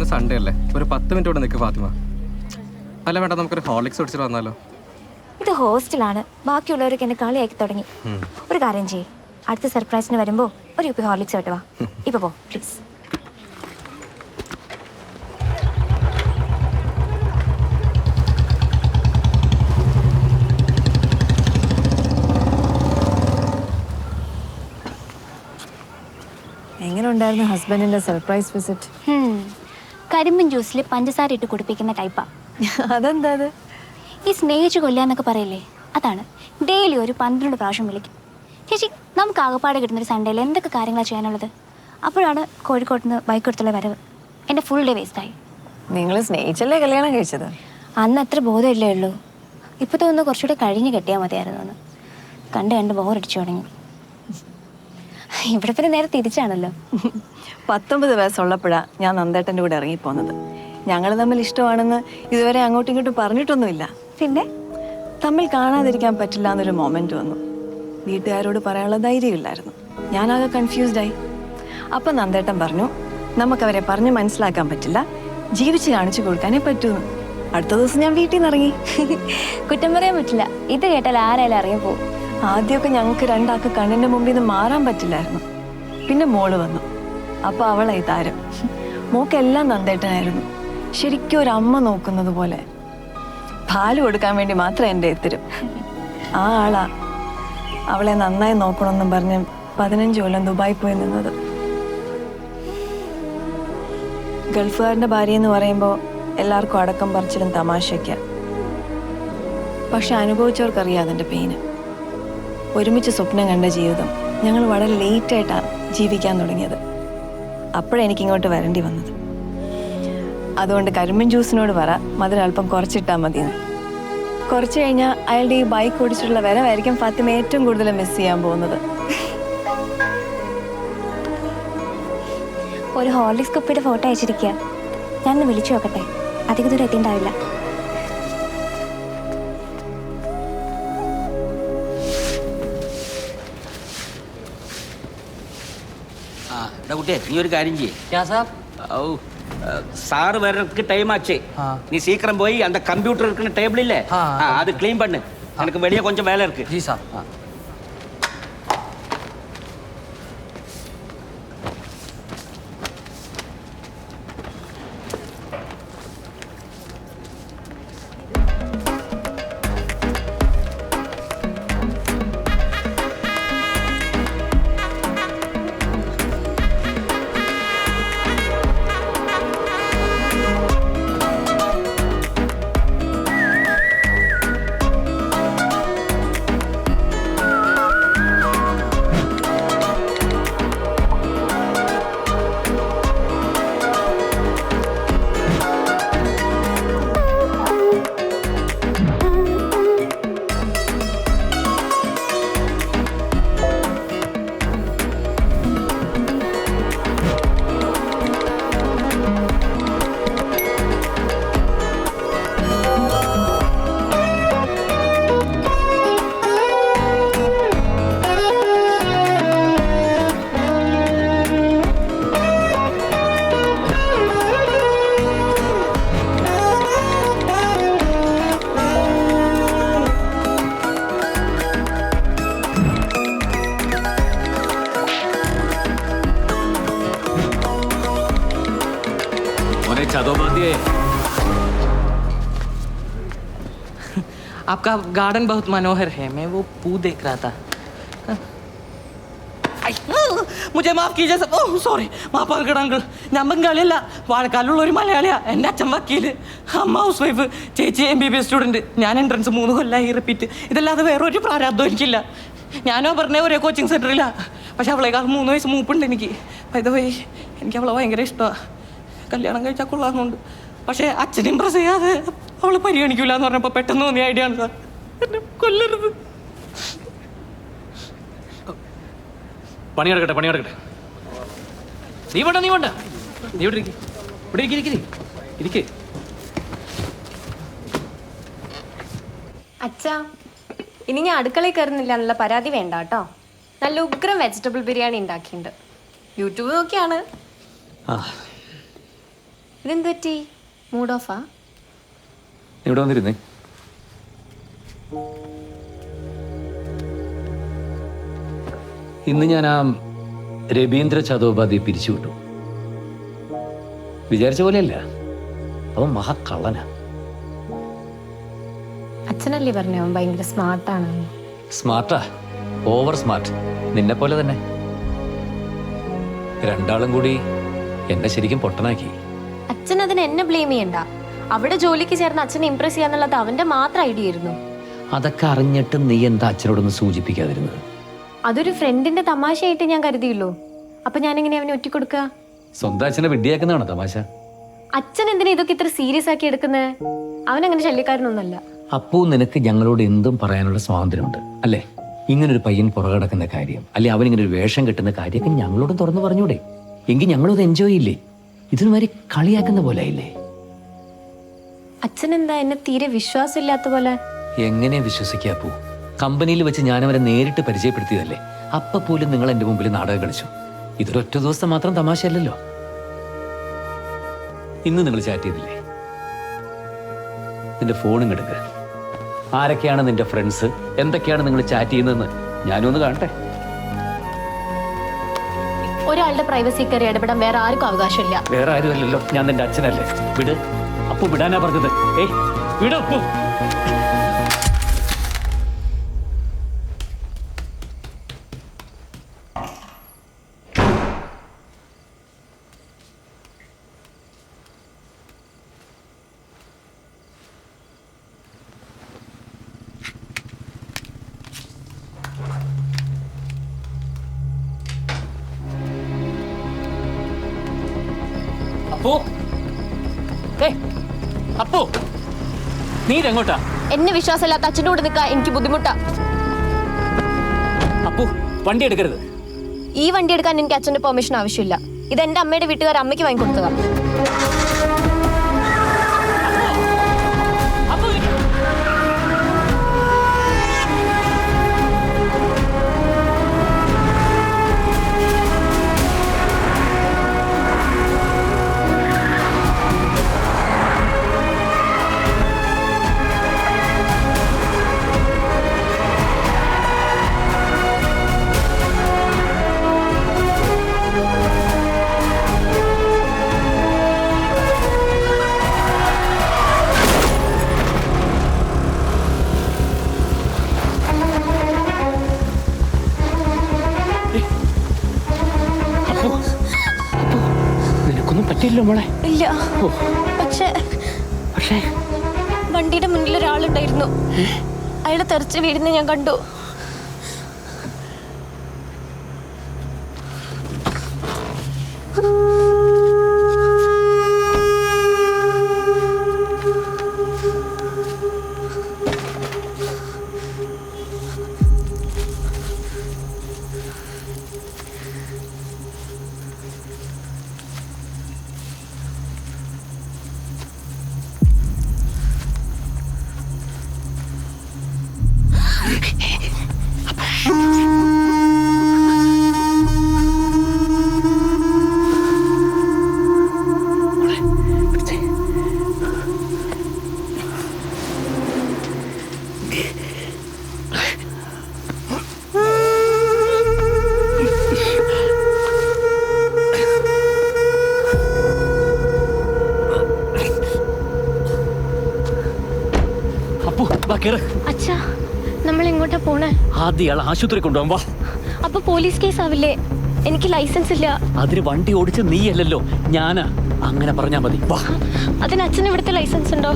ഇന്ന് സൺഡേ അല്ലേ, ഒരു 10 മിനിറ്റ് കൂടെ നിൽക്ക് ഫാത്തിമ. അല്ല വേണ്ട, നമുക്കൊരു ഹോർലിക്സ് കുടിച്ചിട്ട് വന്നാലോ? ഇത് ഹോസ്റ്റലാണ്, ബാക്കിയുള്ളവരൊക്കെ എന്നെ കളിയാക്കി തുടങ്ങി. ഒരു കാര്യം ചെയ്യ്, അടുത്ത സർപ്രൈസിന് വരുമ്പോൾ ഒരു കുപ്പി ഹോർലിക്സ് ആയിട്ട് വാ. ഇപ്പൊ പോ പ്ലീസ്. എങ്ങനെ ഉണ്ടായിരുന്നു ഹസ്ബൻഡിന്റെ സർപ്രൈസ് വിസിറ്റ്? കരിമ്പിൻ ജ്യൂസിൽ പഞ്ചസാര ഇട്ട് കുടിപ്പിക്കുന്ന ടൈപ്പാ. അതെന്താ അത്? ഈ സ്നേഹിച്ച് കൊല്ലാന്നൊക്കെ പറയില്ലേ, അതാണ്. ഡെയിലി ഒരു 12 പ്രാവശ്യം വിളിക്കും. ചേച്ചി, നമുക്ക് ആകപ്പാടെ കിട്ടുന്നൊരു സൺഡേയിൽ എന്തൊക്കെ കാര്യങ്ങളാണ് ചെയ്യാനുള്ളത്? അപ്പോഴാണ് കോഴിക്കോട്ട് നിന്ന് ബൈക്ക് എടുത്തുള്ള വരവ്. എൻ്റെ ഫുൾ ഡേ വേസ്റ്റായി. നിങ്ങൾ സ്നേഹിച്ചല്ലേ കല്യാണം കഴിച്ചത്? അന്ന് അത്ര ബോധമില്ലേ ഉള്ളൂ. ഇപ്പോൾ തോന്നുന്നു കുറച്ചുകൂടെ കഴിഞ്ഞ് കെട്ടിയാൽ മതിയായിരുന്നു എന്ന്. കണ്ട് ബോറടിച്ചു തുടങ്ങി. ഇവിടെ പിന്നെ നേരെ തിരിച്ചാണല്ലോ. 19 വയസ്സുള്ളപ്പോഴാണ് ഞാൻ നന്ദേട്ടൻ്റെ കൂടെ ഇറങ്ങിപ്പോന്നത്. ഞങ്ങൾ തമ്മിൽ ഇഷ്ടമാണെന്ന് ഇതുവരെ അങ്ങോട്ടും ഇങ്ങോട്ടും പറഞ്ഞിട്ടൊന്നുമില്ല. പിന്നെ തമ്മിൽ കാണാതിരിക്കാൻ പറ്റില്ല എന്നൊരു മൊമെന്റ് വന്നു. വീട്ടുകാരോട് പറയാനുള്ള ധൈര്യമില്ലായിരുന്നു. ഞാനാകെ കൺഫ്യൂസ്ഡായി. അപ്പം നന്ദേട്ടൻ പറഞ്ഞു, നമുക്കവരെ പറഞ്ഞ് മനസ്സിലാക്കാൻ പറ്റില്ല, ജീവിച്ച് കാണിച്ചു കൊടുക്കാനേ പറ്റൂന്ന്. അടുത്ത ദിവസം ഞാൻ വീട്ടിൽ നിന്ന് ഇറങ്ങി. കുറ്റം പറയാൻ പറ്റില്ല, ഇത് കേട്ടാൽ ആരായാലും ഇറങ്ങിപ്പോവും. ആദ്യമൊക്കെ ഞങ്ങൾക്ക് രണ്ടാൾക്ക് കണ്ണിന്റെ മുമ്പിൽ നിന്ന് മാറാൻ പറ്റില്ലായിരുന്നു. പിന്നെ മോള് വന്നു. അപ്പൊ അവളായി താരം. മോക്കെല്ലാം നന്ദേട്ടനായിരുന്നു. ശരിക്കും ഒരു അമ്മ നോക്കുന്നത് പോലെ. പാല് കൊടുക്കാൻ വേണ്ടി മാത്രം എൻ്റെ എത്തിരും. ആ ആളാ അവളെ നന്നായി നോക്കണമെന്നും പറഞ്ഞ് 15 കൊല്ലം ദുബായി പോയി നിന്നത്. ഗൾഫുകാരൻ്റെ ഭാര്യ എന്ന് പറയുമ്പോൾ എല്ലാവർക്കും അടക്കം പറിച്ചിലും തമാശയ്ക്ക. പക്ഷെ അനുഭവിച്ചവർക്കറിയാം അതിൻ്റെ പെയിന്. ഒരുമിച്ച് സ്വപ്നം കണ്ട ജീവിതം ഞങ്ങൾ വളരെ ലേറ്റായിട്ടാണ് ജീവിക്കാൻ തുടങ്ങിയത്. അപ്പോഴെനിക്കിങ്ങോട്ട് വരേണ്ടി വന്നത്. അതുകൊണ്ട് കരിമ്പിൻ ജ്യൂസിനോട് പറ മധുരം അല്പം കുറച്ചിട്ടാൽ മതിയെന്ന്. കുറച്ച് കഴിഞ്ഞാൽ അയാളുടെ ഈ ബൈക്ക് ഓടിച്ചിട്ടുള്ള വരവായിരിക്കും ഫാത്തിമ ഏറ്റവും കൂടുതൽ മിസ് ചെയ്യാൻ പോകുന്നത്. ഒരു ഹോർലിക്സ് കുപ്പിയുടെ ഫോട്ടോ അയച്ചിരിക്കുക. ഞാനൊന്ന് വിളിച്ചു നോക്കട്ടെ, അധിക ദൂരം എത്തിണ്ടാവില്ല. കുട്ടിയെ നീ ഒരു കാര്യം ചെയ്യേ. സാറ് വരക്ക് ടൈം ആച്ചേ. നീ സീക്കിരം പോയി அந்த கம்ப்யூட்டர் இருக்கிற டேபிள் இல்ல அது க்ளீன் பண்ணு. எனக்கு வெளியே கொஞ்சம் வேலை இருக்கு. G sir. आपका गार्डन बहुत मनोहर है. मैं वो पू देख रहा था. मुझे माफ कीजिए सब. Oh sorry. माफ कर अंकल. ഞാൻ ബംഗാളിയല്ല, വാഴക്കാലുള്ള ഒരു മലയാളിയാ. എൻ്റെ അച്ഛൻ വക്കീല്, അമ്മ ഹൗസ് വൈഫ്, ചേച്ചി MBBS സ്റ്റുഡൻറ്റ്. ഞാൻ എൻട്രൻസ് 3 കൊല്ലമായി റിപ്പീറ്റ്. ഇതല്ലാതെ വേറെ ഒരു പ്രാരാബ്ദം എനിക്കില്ല. ഞാനോ പറഞ്ഞ ഒരേ കോച്ചിങ് സെൻറ്ററില്ല. പക്ഷെ അവളേക്കാൾ 3 വയസ്സ് മൂപ്പുണ്ട് എനിക്ക്. പോയി എനിക്ക് അവളെ ഭയങ്കര ഇഷ്ടമാണ്. കല്യാണം കഴിച്ചാൽ കൊള്ളാമെന്നുണ്ട്. പക്ഷേ അച്ഛൻ ഇമ്പ്രസ് ചെയ്യാതെ അവളെ പരിഗണിക്കൂല എന്ന് പറഞ്ഞപ്പോൾ പെട്ടെന്ന് തോന്നിയ ഐഡിയ ആണ് സാർ. എന്നെ കൊല്ലരുത്. പണിയെടുക്കട്ടെ. നീ വേണ്ട നീ ഇവിടെ ഇരിക്ക്. അച്ഛാ, ഇനി ഞാൻ അടുക്കളയിൽ കയറുന്നില്ല എന്നുള്ള പരാതി വേണ്ട കേട്ടോ. നല്ല ഉഗ്രം വെജിറ്റബിൾ ബിരിയാണി ഉണ്ടാക്കിയിട്ടുണ്ട്. യൂട്യൂബ് നോക്കിയാണ്. ഇതെന്ത് പറ്റി? മൂഡ് ഓഫാ? ഇവിടെ വന്നിരുന്നേ. ഇന്ന് ഞാൻ ആ രവീന്ദ്ര ചതോപാധ്യായെ പിരിച്ചുവിട്ടു. വിചാരിച്ച പോലെയല്ല, അവൻ മഹാകള്ളനാ. അച്ഛനല്ലേ പറഞ്ഞു അവൻ ഭയങ്കര സ്മാർട്ടാണ്. സ്മാർട്ടാ, ഓവർ സ്മാർട്ട്. നിന്നെ പോലെ തന്നെ. രണ്ടാളും കൂടി എന്നെ ശരിക്കും പൊട്ടനാക്കി. അച്ഛൻ അതിന് എന്നെ ബ്ലെയിം ചെയ്യണ്ട. അവിടെ ജോലിക്ക് ചേർന്ന് അച്ഛനെ ഇംപ്രസ് ചെയ്യാന്നുള്ളത് അവന്റെ മാത്രം ഐഡിയ ആയിരുന്നു. അതൊക്കെ അറിഞ്ഞിട്ട് നീ എന്താ അച്ഛനോടൊന്ന് സൂചിപ്പിക്കാതിരുന്നത്? അതൊരു ഫ്രണ്ടിന്റെ തമാശയായിട്ട് ഞാൻ കരുതിയുള്ളൂ. അപ്പൊ ഞാൻ എങ്ങനെ അവനെ ഒറ്റിക്കൊടുക്കുക? സ്വന്തം അച്ഛനെ വിഡ്ഢിയാക്കുന്നതാണോ തമാശ? അച്ഛൻ എന്തിനാ ഇതൊക്കെ ഇത്ര സീരിയസ് ആക്കി എടുക്കുന്നത്? അവനങ്ങനെ ശല്യക്കാരനൊന്നുമല്ല. അപ്പോ നിനക്ക് ഞങ്ങളോട് എന്തും പറയാനുള്ള സ്വാതന്ത്ര്യമുണ്ട് അല്ലേ? ഇങ്ങനൊരു പയ്യൻ പുറകടക്കുന്ന കാര്യം, അല്ലെ അവനിങ്ങനെ ഒരു വേഷം കെട്ടുന്ന കാര്യമൊക്കെ ഞങ്ങളോടും തുറന്നു പറഞ്ഞൂടെ? എങ്കിൽ ഞങ്ങളത് എൻജോയ് ചെയ്യില്ലേ? ഇതിന് മാതിരി കളിയാക്കുന്ന പോലെ ആയില്ലേ? അച്ഛൻ എന്താ എന്നെ തീരെ വിശ്വാസമില്ലാത്ത പോലെ? എങ്ങനെ വിശ്വസിക്കാ പോ? കമ്പനിയിൽ വെച്ച് ഞാൻ അവരെ നേരിട്ട് പരിചയപ്പെടുത്തിയതല്ലേ. അപ്പൊ പോലും നിങ്ങൾ എന്റെ മുമ്പിൽ നാടകം കളിച്ചു. ഇതൊരൊറ്റ ദിവസം മാത്രം തമാശയല്ലല്ലോ. ഇന്ന് നിങ്ങൾ ചാറ്റ് ചെയ്തില്ലേ? നിന്റെ ഫോണും എടുക്ക. ആരൊക്കെയാണ് നിന്റെ ഫ്രണ്ട്സ്, എന്തൊക്കെയാണ് നിങ്ങൾ ചാറ്റ് ചെയ്യുന്നതെന്ന് ഞാനൊന്ന് കാണട്ടെ. ഒരാളുടെ പ്രൈവസി കയറി ഇടപെടാൻ വേറെ ആർക്കും അവകാശമില്ല. വേറെ ആരുമല്ലല്ലോ, ഞാൻ നിന്റെ അച്ഛനല്ലേ. വിട്. അപ്പു വിടാനാ പറഞ്ഞത്. ഏയ് വിട് അപ്പു. അപ്പു, അപ്പു, നീ ഇതെങ്ങോട്ടാ? എന്നെ വിശ്വാസമില്ലാത്ത അച്ഛൻ്റെ കൂടെ നിൽക്കാൻ എനിക്ക് ബുദ്ധിമുട്ടാ. അപ്പു, വണ്ടി എടുക്കരുത്. ഈ വണ്ടി എടുക്കാൻ എനിക്ക് അച്ഛന്റെ പെർമിഷൻ ആവശ്യമില്ല. ഇത് എന്റെ അമ്മയുടെ വീട്ടുകാർ അമ്മയ്ക്ക് വാങ്ങിക്കൊടുത്തതാ. നിനക്കൊന്നും പറ്റില്ല മോളെ. ഇല്ല, പക്ഷേ വണ്ടിയുടെ മുന്നിൽ ഒരാളുണ്ടായിരുന്നു. അയാളെ തെറിച്ച് വീഴുന്ന ഞാൻ കണ്ടു. അച്ഛാ, നമ്മൾ എങ്ങോട്ടാ പോണേ? ആദ്യം ഇയാൾ ആശുപത്രി കൊണ്ടുപോകാൻ വാ. അപ്പൊ പോലീസ് കേസ് ആവില്ലേ? എനിക്ക് ലൈസൻസ് ഇല്ല. അതിന് വണ്ടി ഓടിച്ച് നീയല്ലല്ലോ, ഞാനാ. അങ്ങനെ പറഞ്ഞാ മതി. വാ. അതിന് അച്ഛന് ഇവിടുത്തെ ലൈസൻസ് ഉണ്ടോ?